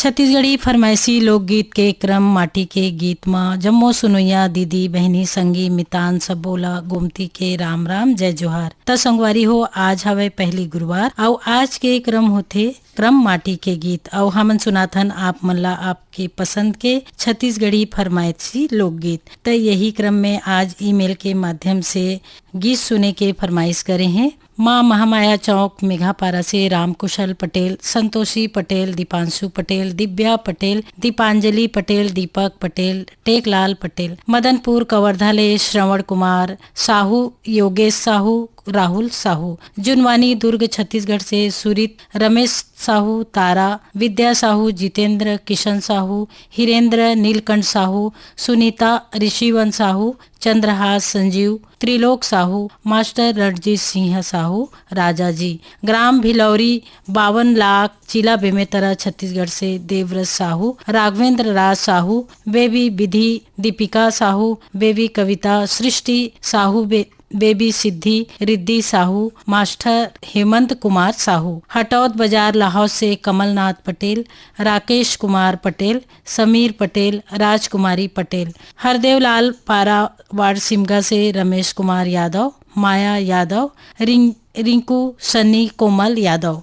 छत्तीसगढ़ी फरमाइशी लोकगीत के क्रम माटी के गीत माँ जम्मो सुनैया दीदी बहनी संगी मितान सब बोला गोमती के राम राम जय जोहार। त संगवारी हो आज हवे पहली गुरुवार और आज के क्रम होथे क्रम माटी के गीत और हमन सुनाथन आप मन ला आपके पसंद के छत्तीसगढ़ी फरमाइशी लोकगीत। तो यही क्रम में आज ईमेल के माध्यम से गीत सुने के फरमाइश करे हैं। माँ महामाया चौक मेघापारा से रामकुशल पटेल, संतोषी पटेल, दीपांशु पटेल, दिव्या पटेल, दीपांजलि पटेल, दीपक पटेल, टेकलाल पटेल, मदनपुर कवर्धा श्रवण कुमार साहू, योगेश साहू, राहुल साहू, जुनवानी दुर्ग छत्तीसगढ़ से सुरित, रमेश साहू, तारा, विद्या साहू, जितेंद्र, किशन साहू, हिरेंद्र, नीलकंठ साहू, सुनीता, ऋषिवन साहू, चंद्रहास संजीव, त्रिलोक साहू, मास्टर रणजीत सिंह साहू, राजा जी, ग्राम भिलौरी 52 लाख, जिला बेमेतरा छत्तीसगढ़ से देवव्रत साहू, राघवेंद्र राज साहू, बेबी विधि, दीपिका साहू, बेबी कविता, सृष्टि साहू, बेबी सिद्धि, रिद्धि साहू, मास्टर हेमंत कुमार साहू, हटौद बाजार लाहौर से कमलनाथ पटेल, राकेश कुमार पटेल, समीर पटेल, राजकुमारी पटेल, हरदेवलाल पारा वार्ड सिमगा से रमेश कुमार यादव, माया यादव, रिंकू सन्नी, कोमल यादव।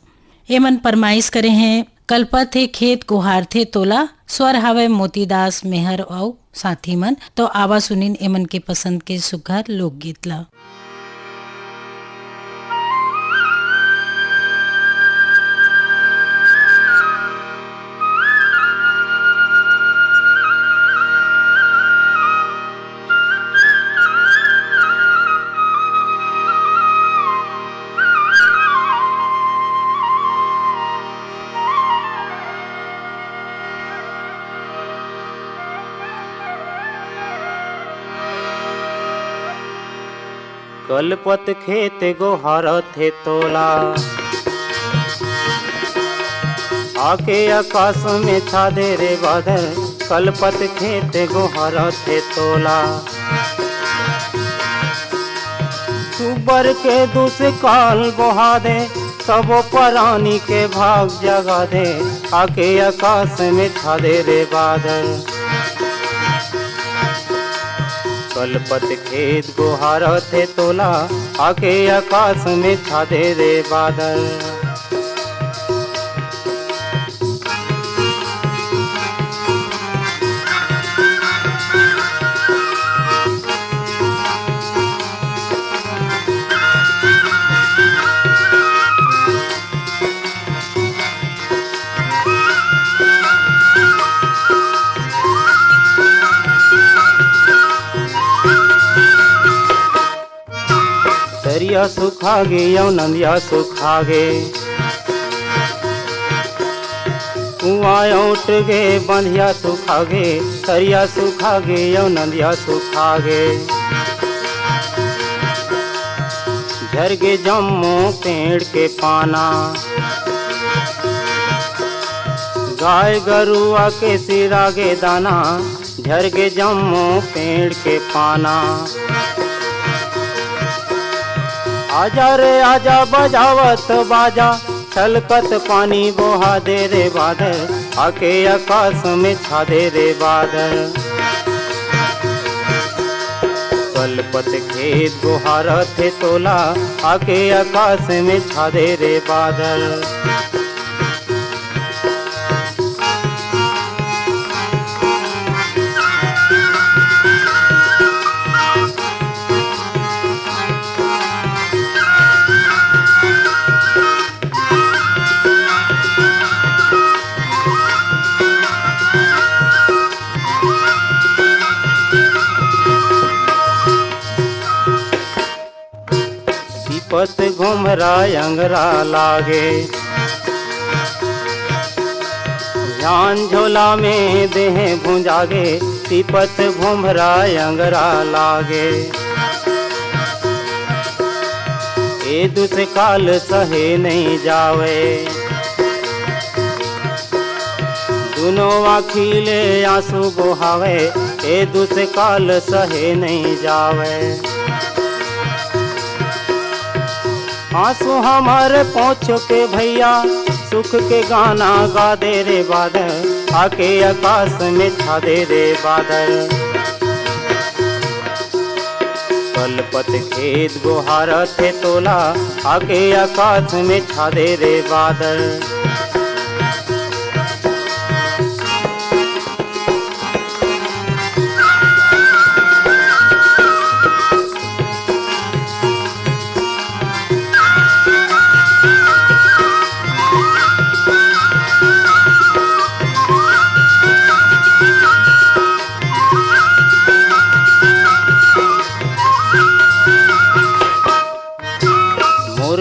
एमन फरमाइश करे हैं कल्पत थे खेत गुहार थे तोला, स्वर हवे मोतीदास मेहर और साथी मन। तो आवा सुनिन एमन के पसंद के सुघर लोकगीत ला। कलपत खेत गोहार थे तोला, आके आकाश में छा दे रे बादल, कलपत खेत गोहार थे तोला। सुबर के दुस काल बहा दे, तब परानी के भाग जगा दे, आके आकाश में छा दे रे बादल। कलपत खेत गोहार थे तोला, आके आकाश में छा दे रे बादल। तरिया सुखा गे यौ नंदिया सुखा गे, कुआं उठ गे बंधिया सुखा गे, तरिया सुखा गे यौ नंदिया सुखा गे। झर गे जम्मो पेड़ के पाना, गाय गरुआ के सिरा गे दाना, झर गे जम्मो पेड़ के पाना। आजा रे आजा बजावत बाजा, छलकत पानी बोहा दे रे बादल, आके आकाश में छा दे रे बादल। कलपत खेत गोहार थे तोला, आके आकाश में छा दे रे बादल। पत घुमरा अंगरा लागे, ध्यान झोला में देह भुंजागे, तिपत घुमरा अंगरा लागे। ए दुस काल सहे नहीं जावे, दोनों आखिले आंसू बहावे, ए दुस काल सहे नहीं जावे। आंसू हमारे पहुँच के भैया, सुख के गाना गा दे रे बादल, आके आकाश में छा दे रे बादल। कलपत खेत गुहारा थे तोला, आके आकाश में छा दे रे बादल।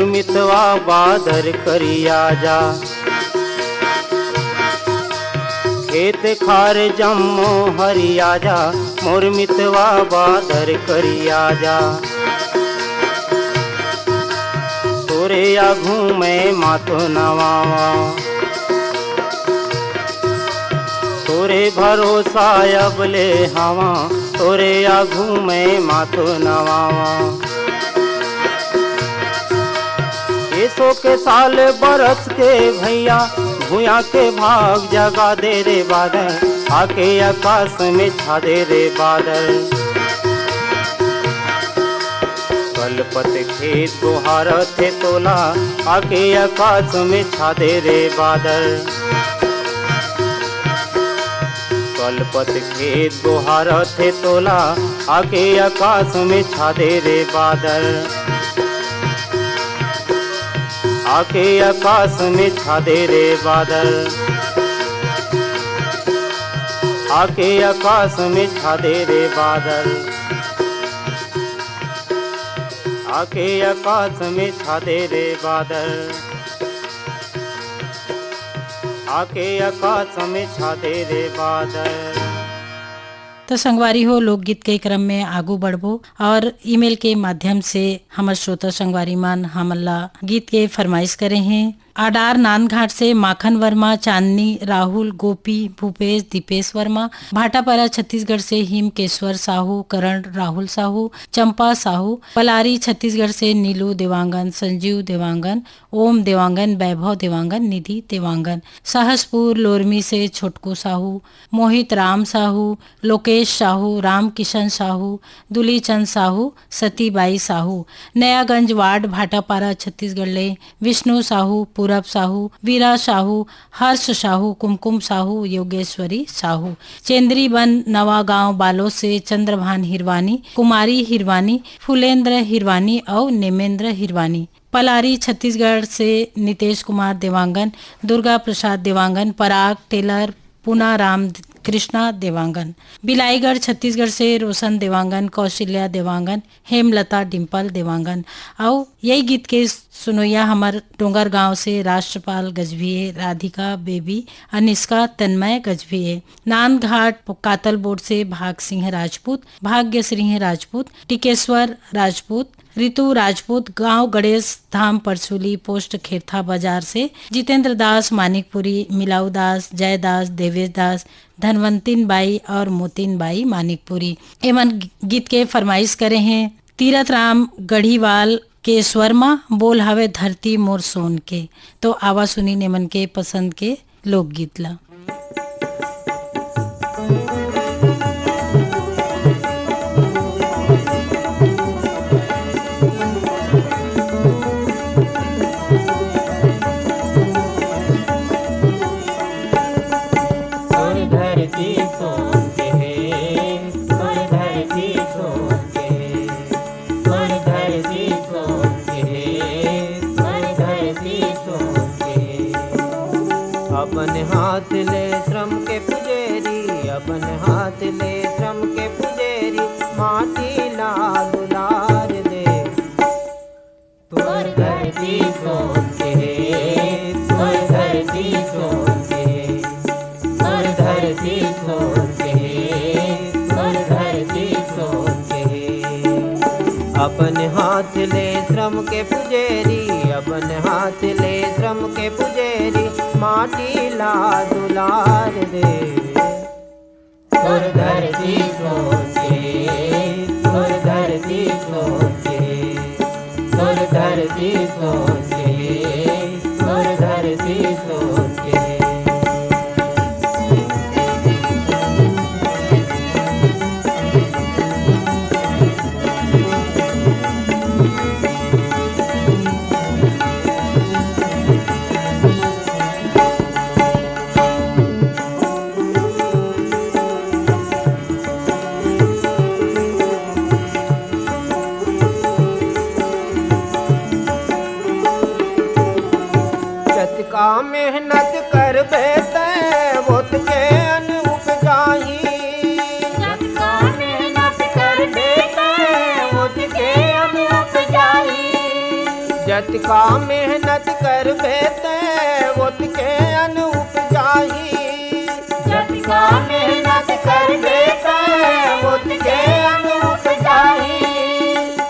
मितवा बादर करिया जा, खेत खार जम्मो हरिया जा, मोर मितवा बादर करिया जा। तोरे आघू में मातो नवावा, तोरे भरोसा अब ले हवा, तोरे आघू में मातो नवावा। सो के साल बरस के भैया, भूया के भाग जगा दे रे बादल, आके आकाश में छा दे रे बादल। कलपत खेत गुहारा थे तोला, आके आकाश में छा दे रे बादल। कलपत खेत गुहारा थे तोला, आके आकाश में छा दे रे बादल। आके आकाश में छा दे रे बादल, आके आकाश में छा दे रे बादल, आके आकाश में छा दे रे बादल, आके आकाश में छा दे रे बादल। तो संगवारी हो, लोकगीत के क्रम में आगू बढ़बो और ईमेल के माध्यम से हमारे श्रोता संगवारी मान हमला गीत के फरमाइश करे हैं। आडार नानघाट से माखन वर्मा, चांदनी, राहुल, गोपी, भूपेश, दीपेश वर्मा। भाटापारा छत्तीसगढ़ से हिमकेश्वर साहू, करण राहुल साहू, चंपा साहू। पलारी छत्तीसगढ़ से नीलू देवांगन, संजीव देवांगन, ओम देवांगन, वैभव देवांगन, निधि देवांगन। सहसपुर लोरमी से छोटकू साहू, मोहित राम साहू, लोकेश साहू, राम किशन साहू, दुलीचंद साहू, सतीबाई साहू। नयागंज वार्ड भाटापारा छत्तीसगढ़ ले विष्णु साहू, पूरब साहू, वीरा साहू, हर्ष साहू, कुमकुम साहू, योगेश्वरी साहू। चेंद्री वन नवा गांव बालो से चंद्रभान हिरवानी, कुमारी हिरवानी, फुलेंद्र हिरवानी और नेमेंद्र हिरवानी। पलारी छत्तीसगढ़ से नितेश कुमार देवांगन, दुर्गा प्रसाद देवांगन, पराग टेलर, पूना राम कृष्णा देवांगन। बिलाईगढ़ छत्तीसगढ़ से रोशन देवांगन, कौशल्या देवांगन, हेमलता डिम्पल देवांगन। और यही गीत के सुनोया हमार डोंगर गांव से राष्ट्रपाल गजभिये, राधिका बेबी, अनिष्का तन्मय गजभिये। नानघाट कातल बोर्ड से भाग सिंह राजपूत, भाग्य सिंह राजपूत, टिकेश्वर राजपूत, ऋतु राजपूत। गांव गणेश धाम परसुली पोस्ट खेरथा बाजार से जितेंद्र दास, मानिकपुरी, मिलाऊ दास, जयदास, देवेश दास, धनवंतिन बाई और मोतिन बाई मानिकपुरी। एमन गीत के फरमाइश करे हैं तीरथ राम गढ़ीवाल के स्वर्मा, बोल हवे धरती मोर सोन के। तो आवा सुनी नेमन के पसंद के लोकगीत ला। अपन हाथ ले श्रम के पुजेरी, अपन हाथ ले श्रम के पुजेरी, माटी ला दुलार दे। तोर धरती सोन के, तोर धरती सोन के, तोर धरती सोन के, तोर धरती सोन के। अपन हाथ ले श्रम के पुजेरी, अपन हाथ ले श्रम के पुजेरी, माटी ला दुलार दे। तोर धरती सोचे, तोर धरती सोचे, तोर धरती सोचे, तोर धरती सोचे। जतका मेहनत कर बेते ओतके अन्न उपजाही। जतका मेहनत कर बेते ओतके अन्न उपजाही।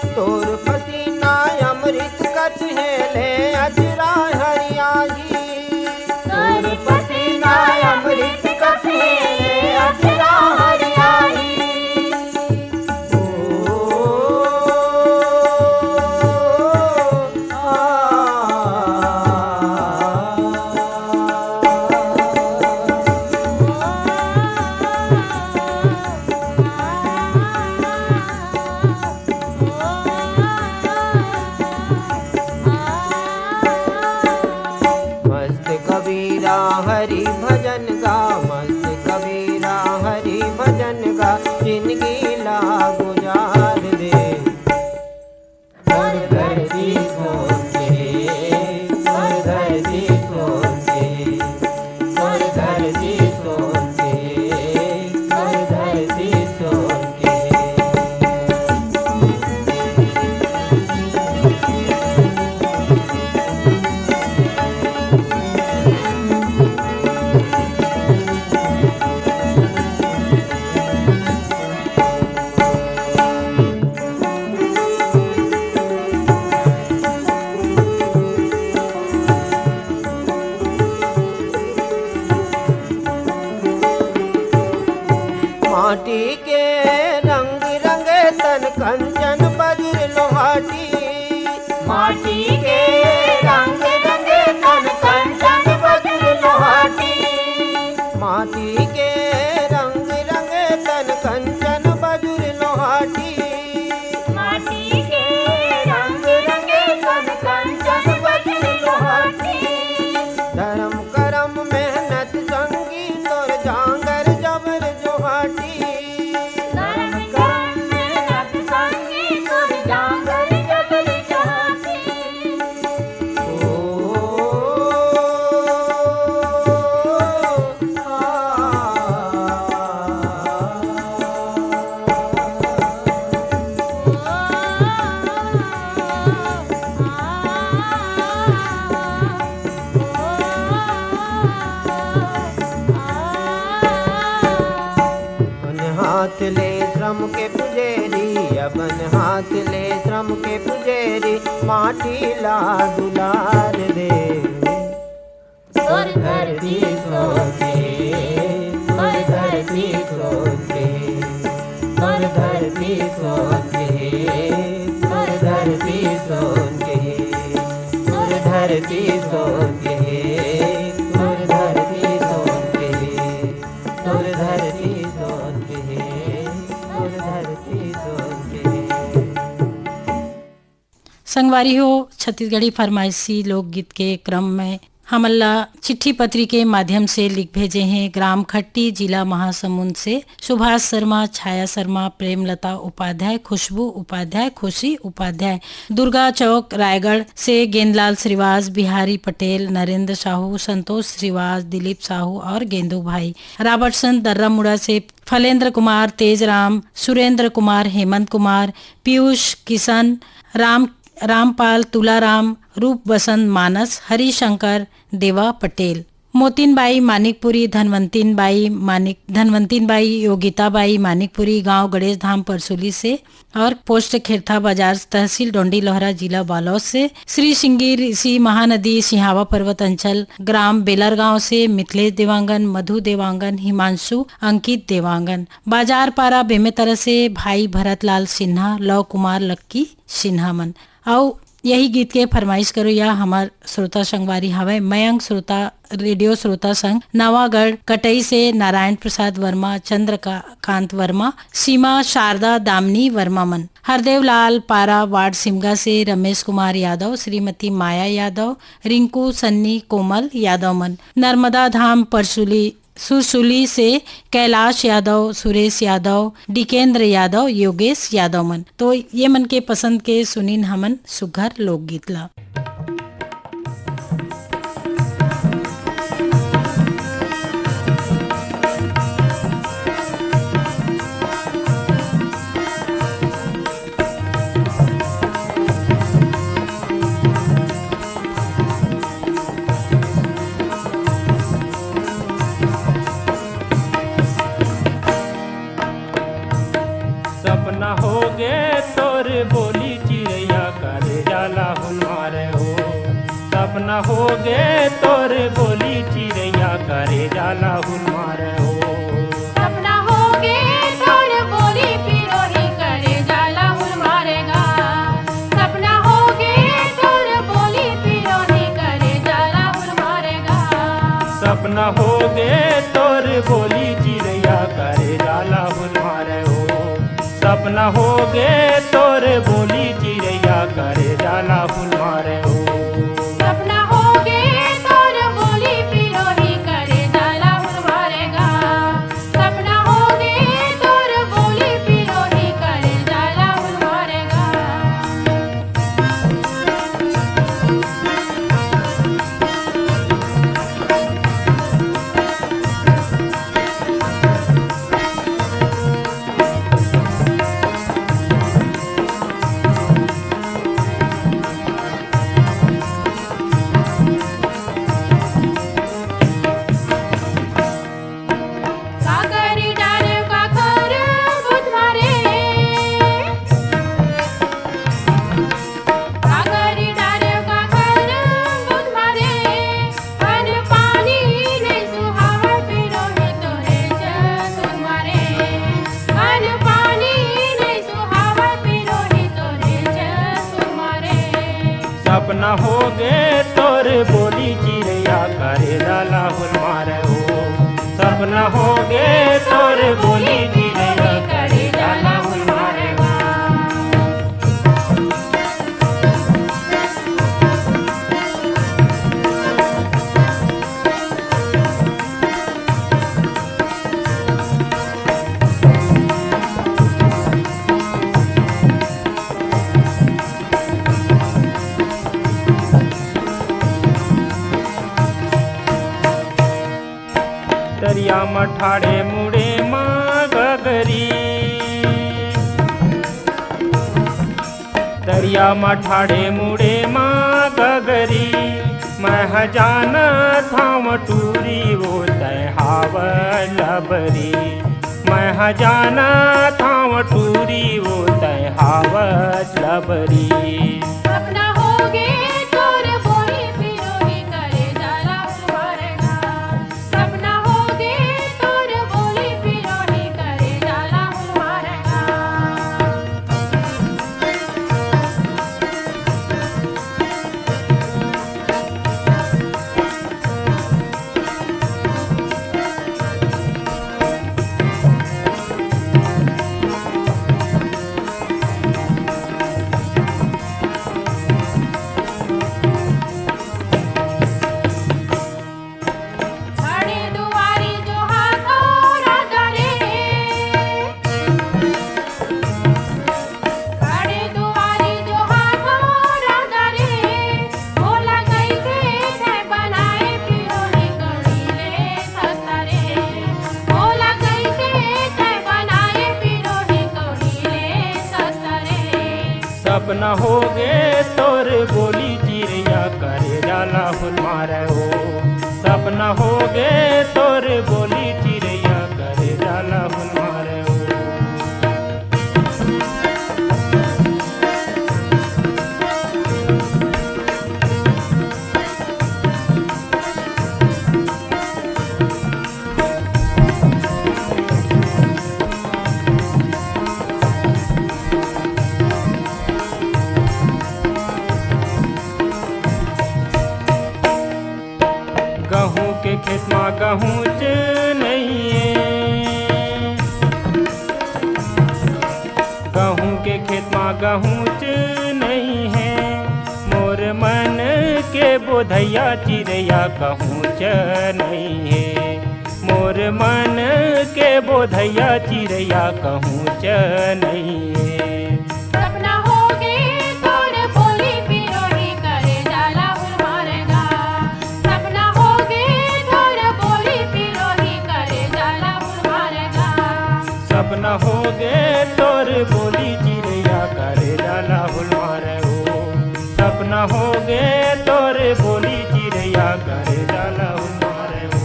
तोर पसीना अमृत कछ हेले अजरा हरियाही। तोर पसीना अमृत कछ हेले अजरा हरियाही। हरि भजन गा मस्त कबीरा हरि भजन गा जिंदगी ला गुजार दे। धरती सोचे धरती सोचे धरती सोचे धरती सोचे। माटी के रंग रंगे तन कंचन बज्र लोहाटी। माटी के रंग रंगे तन कंचन बज्र लोहाटी। माटी के रंग रंगे तन कंचन बज्र लोहाटी। माटी के रंग रंगे तन कंचन बज्र लोहाटी। धर्म करम मेहनत संगी तोर जांगर जबर जोहाटी। हाथ ले श्रम के पुजेरी अपन हाथ ले श्रम के पुजेरी माटी ला दुलार दे। तोर धरती सोचे तोर धरती सोचे तोर धरती सोचे तोर धरती सोचे तोर धरती सोचे तोर धरती सोचे तोर धरती सोचे। संगवारी हो, छत्तीसगढ़ी फरमाइशी लोकगीत के क्रम में हमल्ला चिट्ठी पत्री के माध्यम से लिख भेजे हैं। ग्राम खट्टी, जिला महासमुंद से सुभाष शर्मा, छाया शर्मा, प्रेमलता उपाध्याय, खुशबू उपाध्याय, खुशी उपाध्याय। दुर्गा चौक रायगढ़ से गेंदलाल श्रीवास, बिहारी पटेल, नरेंद्र साहू, संतोष श्रीवास, दिलीप साहू और गेंदू भाई। रॉबर्टसन दर्रामुड़ा से फलेंद्र कुमार, तेजराम, सुरेंद्र कुमार, हेमंत कुमार, पीयूष, किशन, रामपाल, तुलाराम, रूप बसंत, मानस, हरिशंकर, देवा पटेल। मोतीनबाई मानिकपुरी, धनवंतीनबाई, योगिताबाई मानिकपुरी, गांव गणेश धाम परसुली से और पोस्ट खेरथा बाजार, तहसील डोंडी लोहरा, जिला बालोद से। श्री सिंगी ऋषि महानदी, सिहावा पर्वत अंचल, ग्राम बेलरगांव से मिथिलेश देवांगन, मधु देवांगन, हिमांशु, अंकित देवांगन। बाजार पारा बेमेतरा से भाई भरतलाल सिन्हा, लव कुमार लक्की सिन्हा मन। और यही गीत के फरमाइश करो या हमार श्रोता संगवारी हवे मयंक श्रोता रेडियो श्रोता संघ नवागढ़ कटई से नारायण प्रसाद वर्मा, चंद्रकांत वर्मा, सीमा शारदा दामनी वर्मा मन। हरदेव लाल पारा वार्ड सिमगा से रमेश कुमार यादव, श्रीमती माया यादव, रिंकू, सन्नी, कोमल यादव मन। नर्मदा धाम परसुली सुरसुली से कैलाश यादव, सुरेश यादव, डिकेंद्र यादव, योगेश यादव मन। तो ये मन के पसंद के सुनीन हमन सुघर लोकगीत ला। तोर बोली चिड़ैया करे जाला हुल मारे हो। सपना हो गे तोर बोली चिड़ैया करे जाला हुल मारे हो। सपना होगे तोर बोली पिरोही करे जाला हुल मारेगा। सपना होगे तोर बोली पिरोही करे जाला हुल मारेगा। सपना हो गे तोर बोली चिड़ैया करे जाला हुल मारे हो। सपना हो गे तोर बोली चिड़ैया करे जाला हुल मारे हो। सपना होगे तोर बोली पिरोही करे जाला हुल मारेगा। सपना होगे तोर बोली पिरोही करे जाला हुल मारेगा। काकरी डारे काकर बुध मारे। काकरी डारे काकर बुध मारे। अन पानी नहीं सुहावा पिरोही तोरे जसुन मारे। अन पानी नहीं सुहावा पिरोही तोरे जसुन मारे। सपना हो गे तोर बोली चिड़ैया करे जाला हुल मारे हो। सपना हो गे तोर बोली चिड़ैया करे जाला हुल मारे हो। दरिया मठाड़े मुड़े माँ गगरी। दरिया मठाड़े मुड़े माँ गगरी। मैं हजाना थाम टूरी वो तय हाव लबरी। मैं हजाना थाम टूरी वो तय हाव लबरी। सपना होगे तोर बोली पिरोही करे जाला हुल मारेगा। सपना होगे तोर बोली पिरोही करे जाला हुल मारेगा। घड़े दुआरी जो हाथोरा डरे। घड़े दुआरी जो हाथोरा डरे। भोला कैसे थे बनाए पिरोही कड़ीले सस्तरे। भोला कैसे थे बनाए पिरोही कड़ीले सस्तरे। सपना हो गे तोर बोली चिड़ैया करे जाला हुल मारे हो। सपना हो गे तोर बोली चिड़ैया करे जाला हुल मारे हो। गहूँ के खेत में गहूँ च नहीं है। गहूँ के खेत में गहूँ च नहीं है। मोर मन के बोधैया चिड़ैया कहूँ च नहीं है। मोर मन के बोधैया चिड़ैया कहूँ च नहीं है। सपना होगे तोर बोली पिरोही करे जाला हुल मारेगा। सपना होगे तोर बोली पिरोही करे जाला हुल मारेगा। सपना हो गे तोर बोली चिड़ैया करे जाला हुल मारे हो। सपना हो गे तोर बोली चिड़ैया करे जाला हुल मारे हो।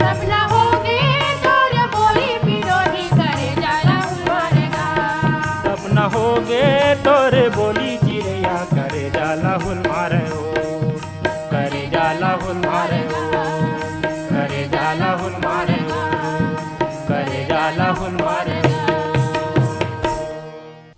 सपना होगे तोर बोली पिरोही करे जाला हुल मारेगा। सपना हो गे तोर बोली चिड़ैया करे जाला हुल मारे हो, करे जाला हुल मारे हो, करे जाला हुल मारे हो, करे जाला हुल मारे हो।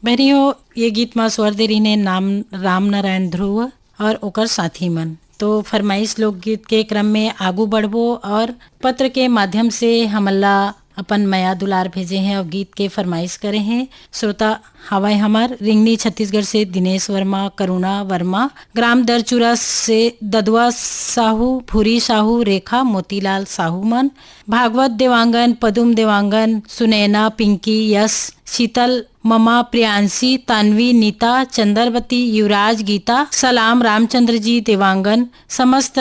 बहनियों, ये गीत माँ स्वर दे रही ने नाम राम नारायण ध्रुव और ओकर साथी मन। तो फरमाइश लोकगीत के क्रम में आगू बढ़बो और पत्र के माध्यम से हमला अपन माया दुलार भेजे हैं और गीत के फरमाइश करे हैं। श्रोता हवाई हमार रिंगनी छत्तीसगढ़ से दिनेश वर्मा, करुणा वर्मा, ग्राम दरचूरा से ददुआ साहू, भूरी साहू, रेखा मोतीलाल साहू मन, भागवत देवांगन, पदुम देवांगन, सुनैना, पिंकी, यश, शीतल, ममा, प्रियांशी, तानवी, नीता, चंद्रवती, युवराज, गीता, सलाम रामचंद्र जी देवांगन, समस्त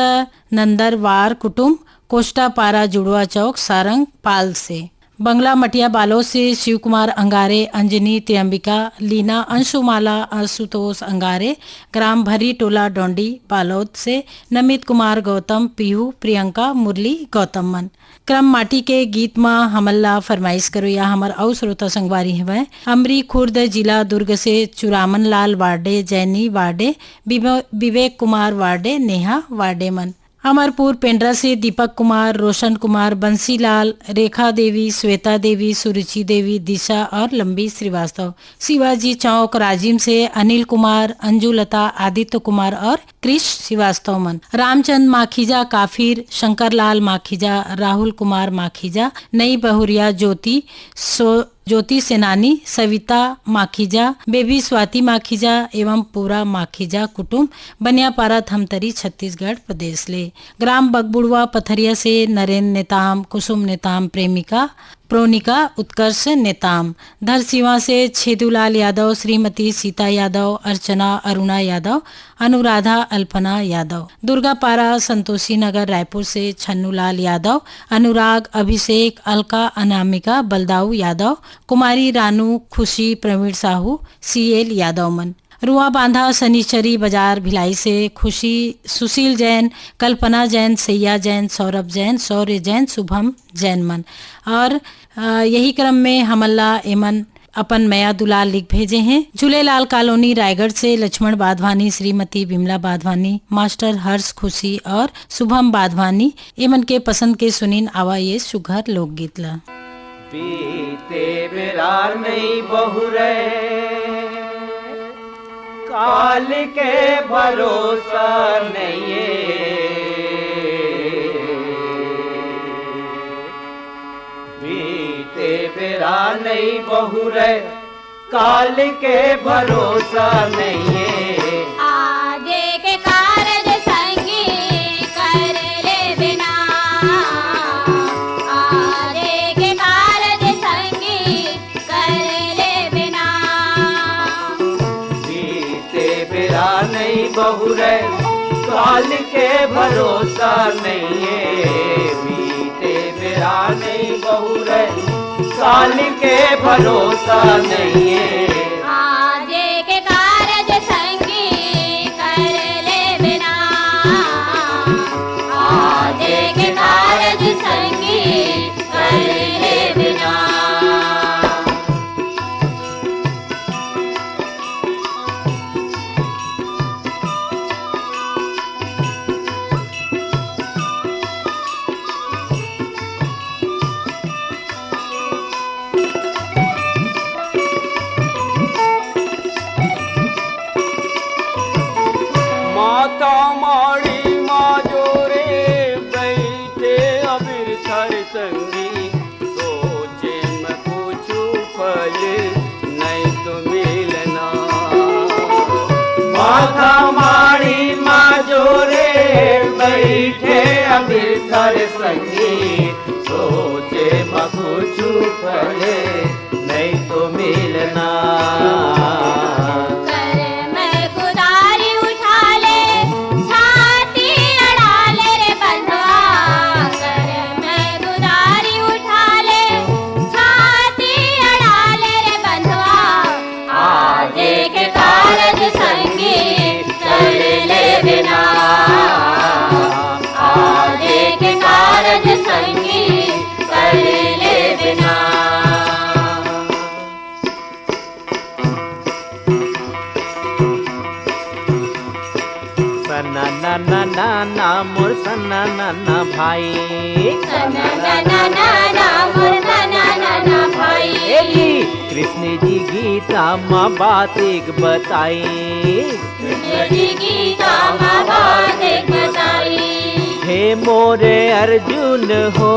नंदरवार कुटुंब, कोष्टा पारा, जुड़वा चौक, सारंग पाल से, बंगला मटिया बालो से शिव कुमार अंगारे, अंजनी, त्र्यंबिका, लीना, अंशुमाला, आशुतोष अंगारे, ग्राम भरी टोला डोंडी बालोद से, नमित कुमार गौतम, पीहू, प्रियंका, मुरली गौतम मन। क्रम माटी के गीत माँ हमल्ला फरमाइश करो या हमार औ श्रोता संगवारी है अमरी खुर्द जिला दुर्ग से चुरामन लाल वार्डे, जैनी वार्डे, विवेक कुमार वार्डे, नेहा वार्डे मन। अमरपुर पेंड्रा से दीपक कुमार, रोशन कुमार, बंसीलाल, रेखा देवी, श्वेता देवी, सुरुचि देवी, दिशा और लंबी श्रीवास्तव। शिवाजी चौक राजिम से अनिल कुमार, अंजुलता, आदित्य कुमार और क्रिश श्रीवास्तव मन। रामचंद माखीजा, काफिर, शंकरलाल माखीजा, राहुल कुमार माखीजा, नई बहुरिया, ज्योति सेनानी, सविता माखीजा, बेबी स्वाति माखीजा एवं पूरा माखीजा कुटुंब, बनियापारा, थमतरी, छत्तीसगढ़ प्रदेश ले। ग्राम बगबुड़वा पथरिया से नरेंद्र नेताम, कुसुम नेताम, प्रेमिका प्रोनिका, उत्कर्ष नेताम। धरसीवा से छेदूलाल यादव, श्रीमती सीता यादव, अर्चना अरुणा यादव, अनुराधा अल्पना यादव। दुर्गापारा, संतोषी नगर रायपुर से छन्नूलाल यादव, अनुराग, अभिषेक, अलका, अनामिका, बलदाऊ यादव, कुमारी रानू, खुशी, प्रवीण साहू, सीएल यादव मन। रुआ बांधा शनिचरी बाजार भिलाई से खुशी, सुशील जैन, कल्पना जैन, सैया जैन, सौरभ जैन, शौर्य जैन, शुभम जैन मन। और यही क्रम में हमल्ला एमन अपन मया दुलाल लिख भेजे हैं। झूलेलाल कॉलोनी रायगढ़ से लक्ष्मण बाधवानी, श्रीमती विमला बाधवानी, मास्टर हर्ष खुशी और शुभम बाधवानी एमन के पसंद के सुनीन आवा ये सुघर लोकगीत ला। बीते बेरा नहीं बहुरे, काल के भरोसा नहीं, बीते बेरा नहीं बहुरे, काल के भरोसा नहीं। आगे के कारज संगी कर ले बिना, आगे के कारज संगी कर ले बिना। बीते बेरा नहीं बहुरे, काल के भरोसा नहीं। बीते बेरा नहीं बहुरे, काल के भरोसा नहीं। आगे के कारज संगी कर ले बिना, आगे के कारज संगी कर ले बिना। माता माड़ी माजोरे बैठे अबिर थर संगी, सोचे मैं पूछू फल नहीं तो मिलना। माता माड़ी माजोरे बैठे अबिर थर संगी, सोचे मैं पूछू फल नहीं तो मिलना। सना ना ना ना ना मोर सना ना ना भाई। सना ना ना ना ना मोर सना ना ना भाई। ए जी कृष्ण जी गीता माँ बात एक बताई। कृष्ण जी गीता माँ बात एक बताई। हे मोरे अर्जुन हो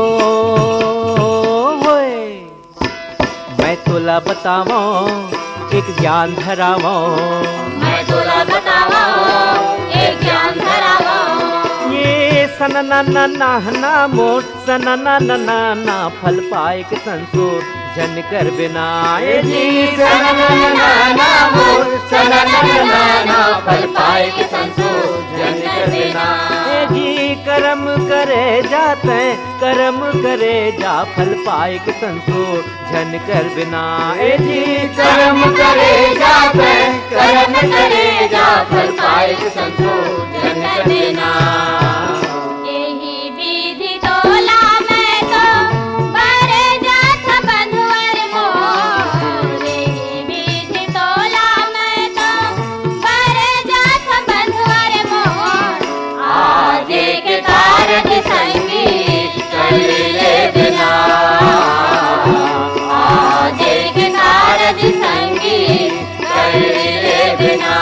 मैं तोला बतावो एक ज्ञान धरावो। मैं तोला बतावो एक ज्ञान धरावो। ये सना ना ना ना ना मोर सना ना ना ना ना फल पाए के संसोर जन कर बिना। ए जी सना ना ना ना ना मोर सना ना ना ना ना फल पाए के संसोर जन कर बिना। ए जी कर्म करे जाते कर्म करे जा फल पाए के संसोर जन कर बिना। ए जी कर्म करे जाते कर्म करे जा फल पाए के संसोर जन कर बिना। यही विधि तोला मैं तो बर जात बंधुवर मोर। यही विधि तोला मैं तो बर जात बंधुवर मोर। आज एक कारज संगीत कर ले बिना। आज एक कारज संगीत कर ले बिना।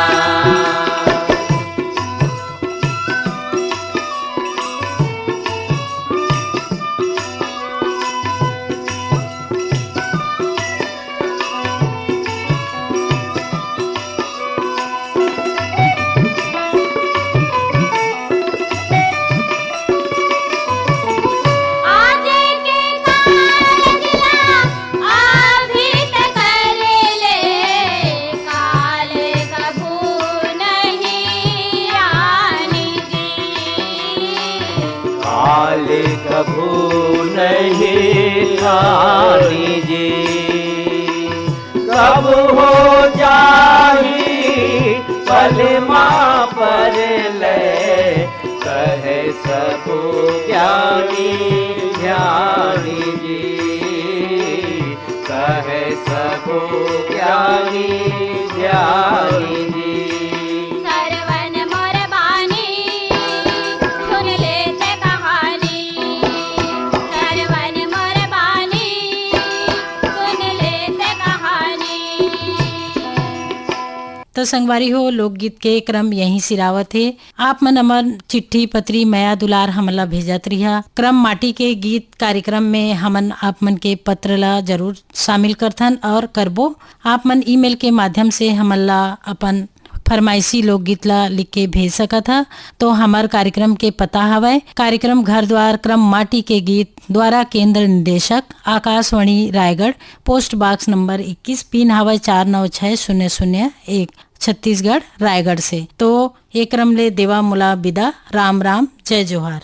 कभू नहीं रानी जी कब हो जाही पलमा पर ले कहे सब ज्ञानी ज्ञानी जी कहे सब ज्ञानी ज्ञानी जी। सरवन मोर बानी सुन लेते कहानी। सरवन मोर बानी सुन लेते कहानी। तो संगवारी हो लोकगीत के क्रम यहीं सिरावत है। आप मन अमर चिट्ठी पत्री मया दुलार हमला भेजत रिहा। क्रम माटी के गीत कार्यक्रम में हमन आप मन के पत्र ला जरूर शामिल करथन और करबो। आप मन ईमेल के माध्यम से हमन ला अपन फरमाइशी लोकगीत ला लिख के भेज सकत हा। तो हमार कार्यक्रम के पता हवय कार्यक्रम घर द्वार क्रम माटी के गीत द्वारा केंद्र निदेशक Akashvani Raigarh post box number 21 pin हवय 496001 छत्तीसगढ़ रायगढ़ से। तो ये क्रम ले देवा मुला विदा। राम राम जय जोहार।